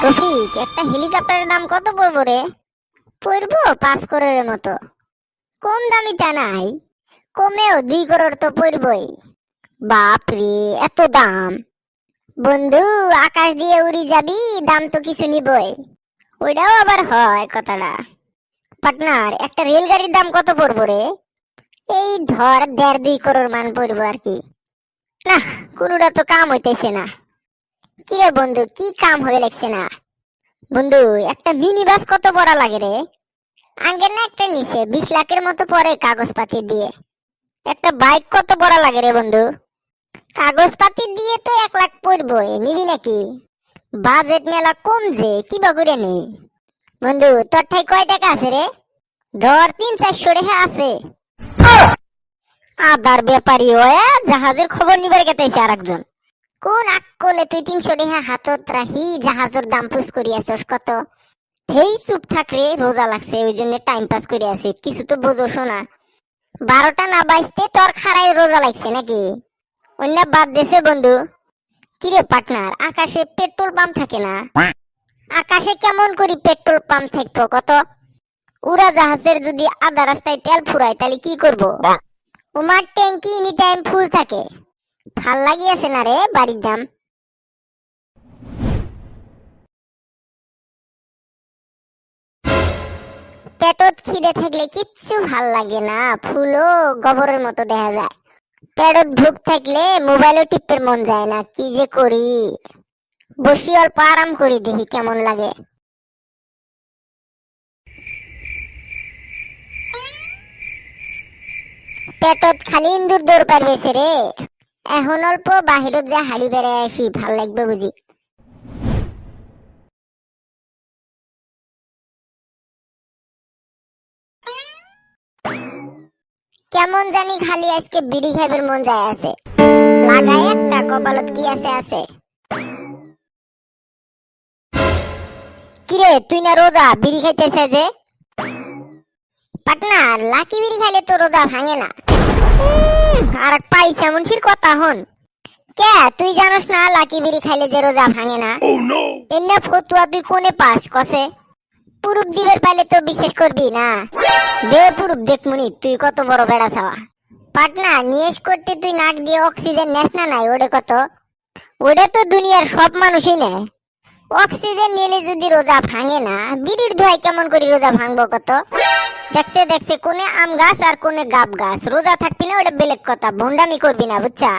রফিক, একটা হেলিকপ্টারের দাম কত পড়বো রে? পড়বো 5 করোড়ের মতো। কম দামি তা নাই, কমেও 2 করোড় তো পড়বই। বাপ রে, এত দাম! বন্ধু, আকাশ দিয়ে উড়ি যাবি, দাম তো কিছু নিবই। ওইটাও আবার হয় কথাটা। পার্টনার, একটা রেলগাড়ির দাম কত পড়বো রে? এই ধর 1.5-2 করোড় মান পড়বো আর কি। না, কোনোটা তো কাম হইতেছে না। কিরে বন্ধু, কি কাম হয়ে লাগছে না? বন্ধু, একটা মিনি বাস কত পড়া লাগে রে? আগের না একটা নিচে 20 লাখের মতো পড়ে কাগজপাতি দিয়ে। একটা বাইক কত পড়া লাগে রে বন্ধু? কাগজপাতি দিয়ে তো 1 লাখ পড়বই, নিবি নাকি? বাজেট মেলা কম যে, কি বগুড়ে নেই। বন্ধু, তোর ঠাই কয় টাকা আছে রে? ধর 300-400 টাকা আছে। আদার ব্যাপারী হয়ে জাহাজের খবর নিবার গেতেছে আর একজন। কোন আকলে তুই 300 টাকা হাতত রাখি জাহাজের দাম পুষ করিয়াছস কত? হেই চুপ থাক রে, রোজা লাগছে ওই জন্য টাইম পাস করে আছি, কিছু তো বোঝোস না। 12টা না বাজতে তোর খাড়াই রোজা লাগছে নাকি? অন্য বাদ দেছে বন্ধু। কিরে পার্টনার, আকাশে পেট্রোল পাম্প থাকে না? আকাশে কেমন করি পেট্রোল পাম্প থাকবো কত? উড়া জাহাজের যদি আধা রাস্তায় তেল ফুরায় তাহলে কি করব? ওমার ট্যাঙ্কি এনি টাইম ফুল থাকে। ভাল লাগিয়েছে না রে বাড়ির দাম। পেটত খিদে থাকলে কিচ্ছু ভাল লাগে না, ফুলও গোবরের মতো দেখা যায়। পেটত ভুক থাকলে মোবাইলও টিপতে মন যায় না, কি যে করি। বসি অল্প আরাম করি, দেখি কেমন লাগে। পেটত খালি ইন্দুর দৌড় পারবেছে রে। এখন অল্প বাহিরত যা হাড়ি বেড়ায় আসি, ভাল লাগবে বুঝি। কেমন জানি খালি আজকে বিড়ি খাইবার মন যায় আছে। লাগাই একটা, কপালত কি আছে আছে। কিরে, তুই না রোজা, বিড়ি খাইতেছে যে? পার্টনার, লাকি বিড়ি খাইলে তো রোজা ভাঙে না। আর এক পাইছে মুন্সির কথা হন। কে, তুই জানোস না লাকি বিড়ি খাইলে যে রোজা ভাঙে না? এমনি ফতুয়া তুই কোনে পাস কসে? পুরুপ দিবের পাইলে তো বিশ্বাস করবি না। দে পুরুপ দেখমুনি তুই কত বড় বেড়া ছাওয়া। পাটনা, নিয়েস করতে তুই নাক দিয়ে অক্সিজেন নেস না নাই? ওটা কত? ওটা তো দুনিয়ার সব মানুষই নেয়। অক্সিজেন নিলে যদি রোজা ভাঙে না, বিড়ির ধোঁয়ায় কেমন করে রোজা ভাঙবো কত? দেখছে দেখছে, কোনে আম গাছ আর কোনে গাব গাছ। রোজা থাকবি না ওটা বেলেগ কথা, ভন্ডামি করবি না বুঝছা?